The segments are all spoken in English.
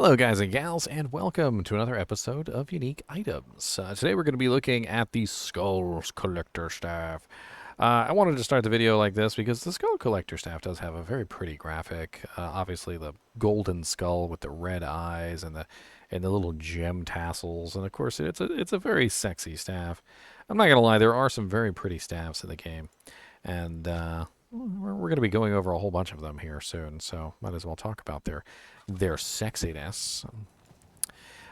Hello guys and gals, and welcome to another episode of Unique Items. Today we're going to be looking at the Skulls Collector Staff. I wanted to start the video like this because the Skull Collector Staff does have a very pretty graphic. Obviously the golden skull with the red eyes and the little gem tassels, and of course it's a very sexy staff. I'm not going to lie, there are some very pretty staffs in the game, and we're going to be going over a whole bunch of them here soon, so might as well talk about their sexiness.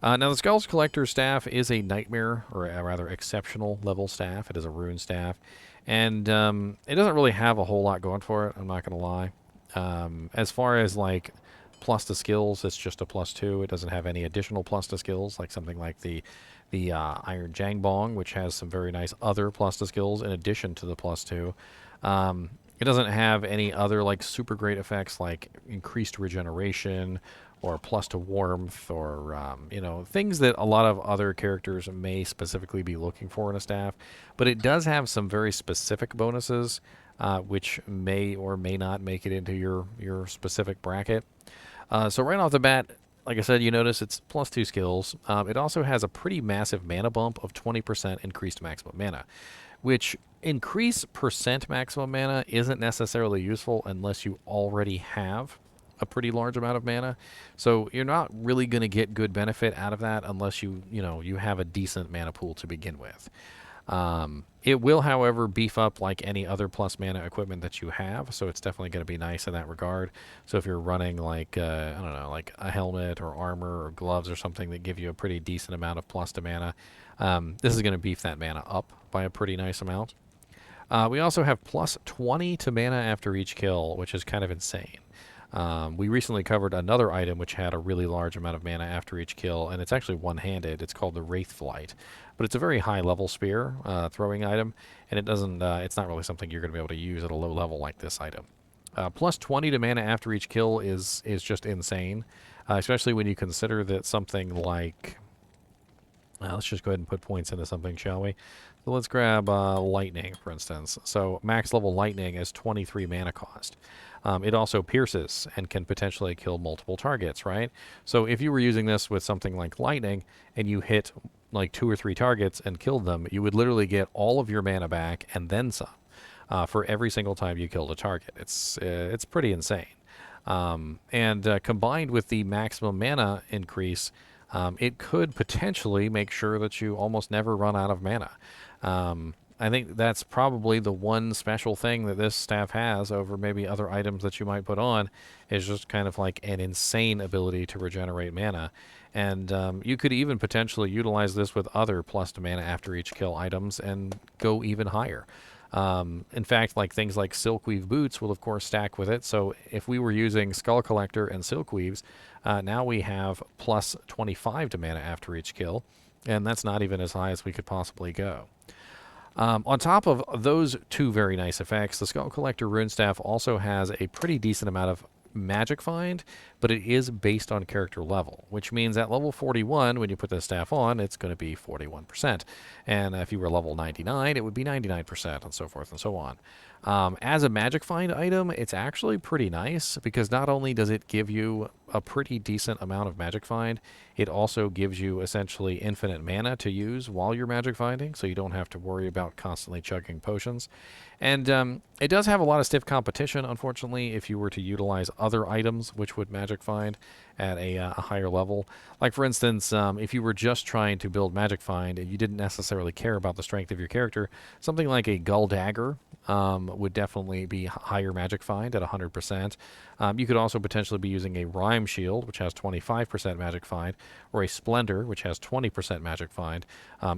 Now, the Skulls Collector staff is a nightmare, or a rather exceptional level staff. It is a rune staff, and it doesn't really have a whole lot going for it, I'm not going to lie. As far as, like, plus to skills, it's just a +2. It doesn't have any additional plus to skills, like something like the Iron Jangbong, which has some very nice other plus to skills in addition to the +2. It doesn't have any other like super great effects like increased regeneration or plus to warmth or things that a lot of other characters may specifically be looking for in a staff. But it does have some very specific bonuses which may or may not make it into your specific bracket. So right off the bat, like I said, you notice it's +2 skills. It also has a pretty massive mana bump of 20% increased maximum mana, which increase percent maximum mana isn't necessarily useful unless you already have a pretty large amount of mana. So you're not really going to get good benefit out of that unless you have a decent mana pool to begin with. It will, however, beef up like any other plus mana equipment that you have, so it's definitely going to be nice in that regard. So if you're running like, I don't know, like a helmet or armor or gloves or something that give you a pretty decent amount of plus to mana, this is going to beef that mana up by a pretty nice amount. We also have +20 to mana after each kill, which is kind of insane. We recently covered another item which had a really large amount of mana after each kill, and it's actually one-handed. It's called the Wraith Flight, but it's a very high-level spear throwing item, and it's not really something you're going to be able to use at a low level like this item. +20 to mana after each kill is just insane, especially when you consider that something like... let's just go ahead and put points into something, shall we? So let's grab Lightning, for instance. So max level Lightning is 23 mana cost. It also pierces and can potentially kill multiple targets, right? So if you were using this with something like Lightning and you hit like 2 or 3 targets and killed them, you would literally get all of your mana back and then some for every single time you killed a target. It's pretty insane. Combined with the maximum mana increase, it could potentially make sure that you almost never run out of mana. I think that's probably the one special thing that this staff has over maybe other items that you might put on, is just kind of like an insane ability to regenerate mana. And you could even potentially utilize this with other plus to mana after each kill items and go even higher. In fact, like things like Silkweave Boots will of course stack with it. So if we were using Skull Collector and Silkweaves, now we have +25 to mana after each kill, and that's not even as high as we could possibly go. On top of those two very nice effects, the Skull Collector Rune Staff also has a pretty decent amount of magic find, but it is based on character level, which means at level 41, when you put this staff on, it's going to be 41%. And if you were level 99, it would be 99%, and so forth and so on. As a magic find item, it's actually pretty nice, because not only does it give you a pretty decent amount of magic find, it also gives you essentially infinite mana to use while you're magic finding, so you don't have to worry about constantly chugging potions. And it does have a lot of stiff competition, unfortunately, if you were to utilize other items which would magic find at a higher level. Like, for instance, if you were just trying to build magic find and you didn't necessarily care about the strength of your character, something like a Gull Dagger would definitely be higher magic find at 100%. You could also potentially be using a Rime Shield, which has 25% magic find, or a Splendor, which has 20% magic find,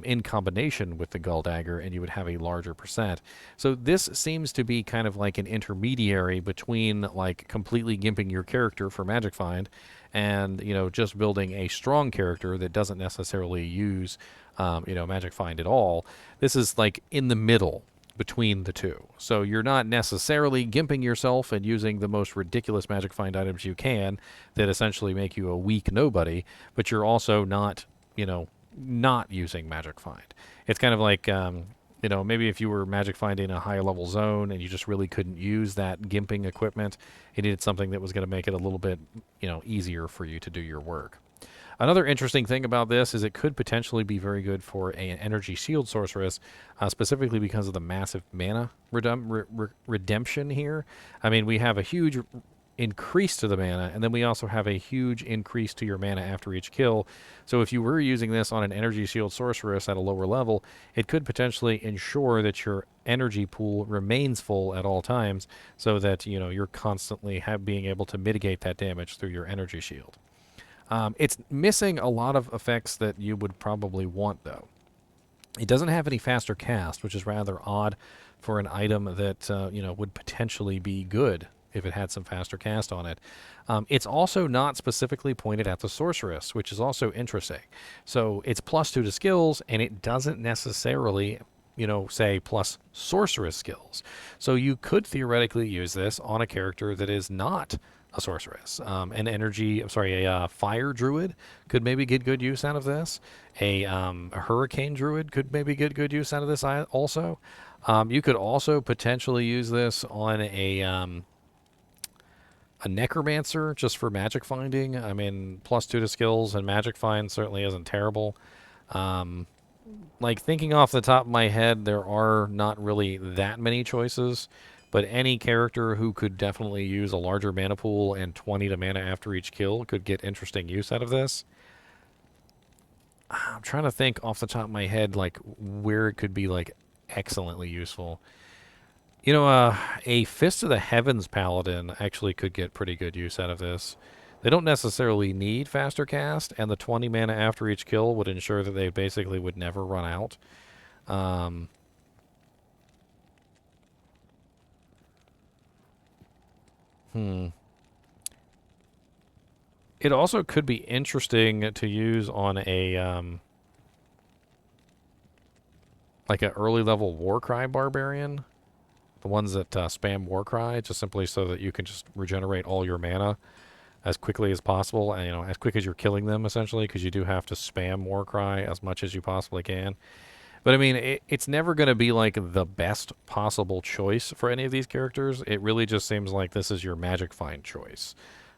in combination with the Gull Dagger, and you would have a larger percent. So this seems to be kind of like an intermediary between like completely gimping your character for magic find and, just building a strong character that doesn't necessarily use, magic find at all. This is like in the middle between the two. So you're not necessarily gimping yourself and using the most ridiculous magic find items you can that essentially make you a weak nobody, but you're also not, not using magic find. It's kind of like, you know, maybe if you were magic finding a higher level zone and you just really couldn't use that gimping equipment, you needed something that was going to make it a little bit, you know, easier for you to do your work. Another interesting thing about this is it could potentially be very good for an energy shield sorceress, specifically because of the massive mana redemption here. I mean, we have a huge increase to the mana, and then we also have a huge increase to your mana after each kill. So if you were using this on an energy shield sorceress at a lower level, it could potentially ensure that your energy pool remains full at all times, so that, you know, you're constantly being able to mitigate that damage through your energy shield. It's missing a lot of effects that you would probably want, though. It doesn't have any faster cast, which is rather odd for an item that you know, would potentially be good if it had some faster cast on it. It's also not specifically pointed at the sorceress, which is also interesting. So it's +2 to skills, and it doesn't necessarily, you know, say plus sorceress skills. So you could theoretically use this on a character that is not a sorceress. A fire druid could maybe get good use out of this. A hurricane druid could maybe get good use out of this also. You could also potentially use this on a necromancer just for magic finding. I mean, +2 to skills and magic find certainly isn't terrible. Like, thinking off the top of my head, there are not really that many choices, but any character who could definitely use a larger mana pool and 20 to mana after each kill could get interesting use out of this. I'm trying to think off the top of my head, like, where it could be, like, excellently useful. You know, a Fist of the Heavens Paladin actually could get pretty good use out of this. They don't necessarily need faster cast, and the 20 mana after each kill would ensure that they basically would never run out. It also could be interesting to use on a like an early level Warcry Barbarian. The ones that spam Warcry, just simply so that you can just regenerate all your mana as quickly as possible, and, you know, as quick as you're killing them, essentially, because you do have to spam Warcry as much as you possibly can. But I mean, it's never going to be like the best possible choice for any of these characters. It really just seems like this is your magic find choice.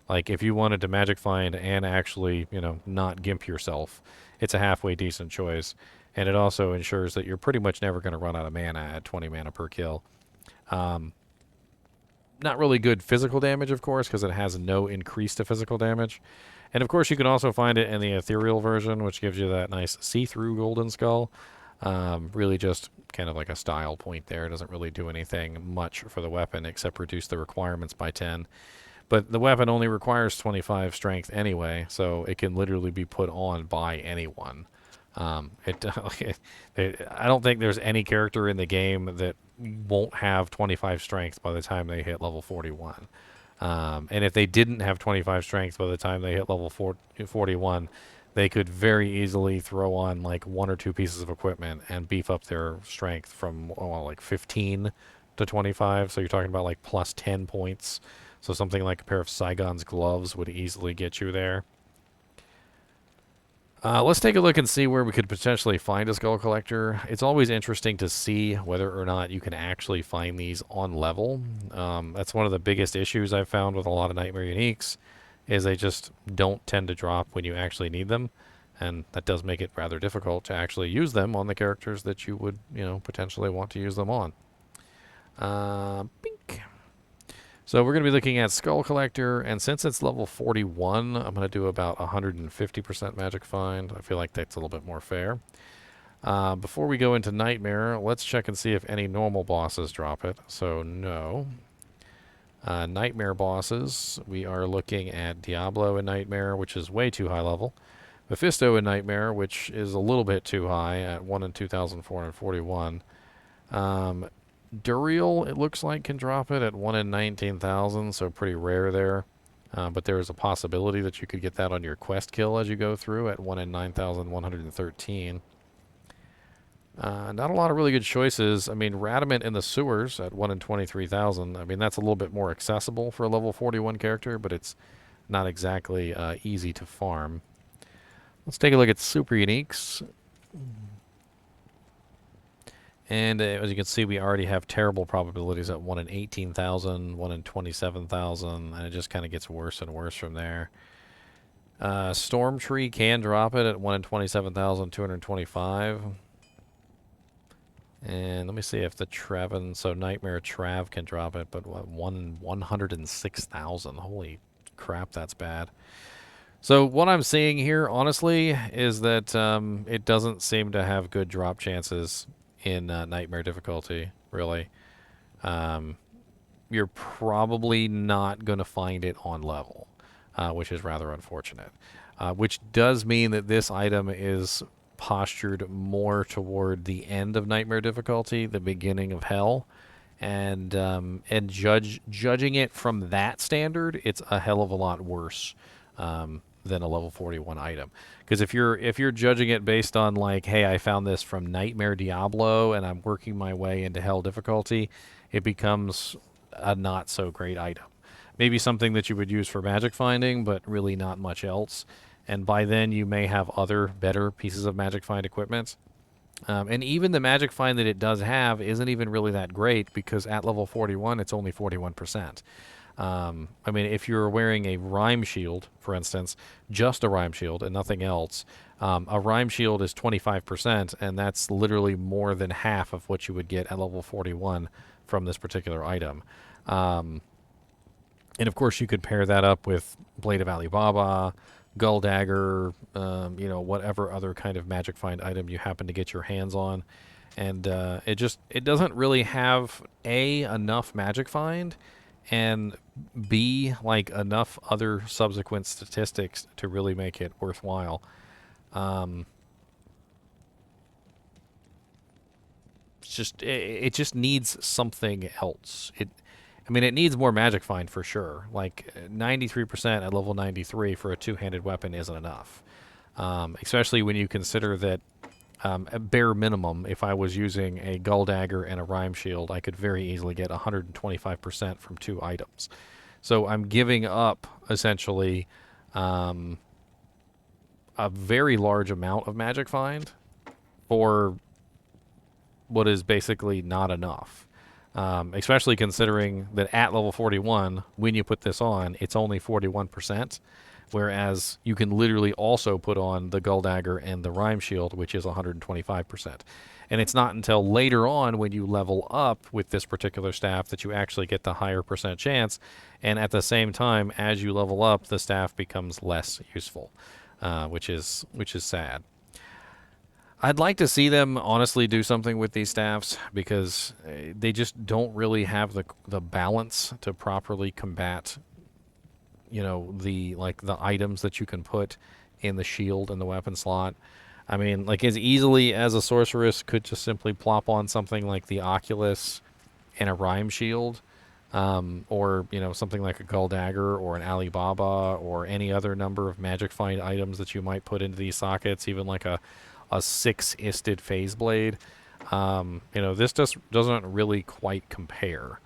Like, if you wanted to magic find and actually, you know, not gimp yourself, it's a halfway decent choice. And it also ensures that you're pretty much never going to run out of mana at 20 mana per kill. Not really good physical damage, of course, because it has no increase to physical damage. And of course, you can also find it in the ethereal version, which gives you that nice see-through golden skull. Really just kind of like a style point there. It doesn't really do anything much for the weapon except reduce the requirements by 10. But the weapon only requires 25 strength anyway, so it can literally be put on by anyone. I don't think there's any character in the game that won't have 25 strength by the time they hit level 41. And if they didn't have 25 strength by the time they hit level 41, they could very easily throw on like 1 or 2 pieces of equipment and beef up their strength from like 15 to 25. So you're talking about like plus 10 points. So something like a pair of Saigon's gloves would easily get you there. Let's take a look and see where we could potentially find a Skull Collector. It's always interesting to see whether or not you can actually find these on level. That's one of the biggest issues I've found with a lot of Nightmare Uniques, is they just don't tend to drop when you actually need them. And that does make it rather difficult to actually use them on the characters that you would, you know, potentially want to use them on. Bink. So we're going to be looking at Skull Collector, and since it's level 41, I'm going to do about 150% Magic Find. I feel like that's a little bit more fair. Before we go into Nightmare, let's check and see if any normal bosses drop it. So no. Nightmare bosses, we are looking at Diablo in Nightmare, which is way too high level. Mephisto in Nightmare, which is a little bit too high at 1 in 2,441. Duriel, it looks like, can drop it at 1 in 19,000, so pretty rare there. But there is a possibility that you could get that on your quest kill as you go through at 1 in 9,113. Not a lot of really good choices. I mean, Radamant in the Sewers at 1 in 23,000. I mean, that's a little bit more accessible for a level 41 character, but it's not exactly easy to farm. Let's take a look at Super Uniques. And as you can see, we already have terrible probabilities at 1 in 18,000, 1 in 27,000, and it just kind of gets worse and worse from there. Storm Tree can drop it at 1 in 27,225. And let me see if the Trevin, so Nightmare Trav can drop it, but what, 1 in 106,000. Holy crap, that's bad. So what I'm seeing here, honestly, is that it doesn't seem to have good drop chances in Nightmare difficulty, really. You're probably not going to find it on level, which is rather unfortunate. Which does mean that this item is postured more toward the end of Nightmare difficulty, the beginning of Hell, and judging it from that standard, it's a hell of a lot worse than a level 41 item. Because if you're judging it based on like, hey, I found this from Nightmare Diablo and I'm working my way into Hell difficulty, it becomes a not so great item. Maybe something that you would use for magic finding, but really not much else. And by then you may have other better pieces of magic find equipment. And even the magic find that it does have isn't even really that great, because at level 41 it's only 41%. I mean, if you're wearing a rhyme shield, for instance, just a rhyme shield and nothing else, a rhyme shield is 25%, and that's literally more than half of what you would get at level 41 from this particular item. And of course, you could pair that up with Blade of Alibaba, Gull Dagger, you know, whatever other kind of magic find item you happen to get your hands on. And it doesn't really have enough magic find, and B, like enough other subsequent statistics to really make it worthwhile. It just needs something else. I mean, it needs more magic find for sure. Like 93% at level 93 for a two-handed weapon isn't enough. Especially when you consider that at bare minimum, if I was using a Gull Dagger and a Rhyme Shield, I could very easily get 125% from 2 items. So I'm giving up, essentially, a very large amount of magic find for what is basically not enough. Especially considering that at level 41, when you put this on, it's only 41%. Whereas you can literally also put on the Gull Dagger and the Rhyme Shield, which is 125%. And it's not until later on when you level up with this particular staff that you actually get the higher percent chance. And at the same time, as you level up, the staff becomes less useful, which is sad. I'd like to see them honestly do something with these staffs, because they just don't really have the balance to properly combat, you know, the items that you can put in the shield and the weapon slot. I mean, like, as easily as a sorceress could just simply plop on something like the Oculus and a Rhyme Shield, or, you know, something like a Gull Dagger or an Alibaba or any other number of magic find items that you might put into these sockets, even like a 6-isted Phase Blade. You know, this just doesn't really quite compare.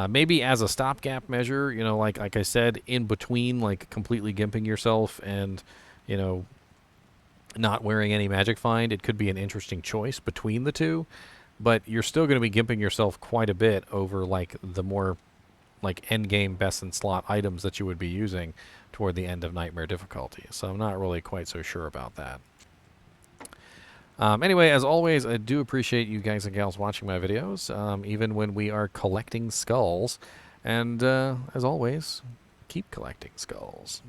Maybe as a stopgap measure, you know, like I said, in between, like, completely gimping yourself and, you know, not wearing any magic find, it could be an interesting choice between the two. But you're still going to be gimping yourself quite a bit over, like, the more, like, end-game best-in-slot items that you would be using toward the end of Nightmare difficulty. So I'm not really quite so sure about that. Anyway, as always, I do appreciate you guys and gals watching my videos, even when we are collecting skulls. And as always, keep collecting skulls.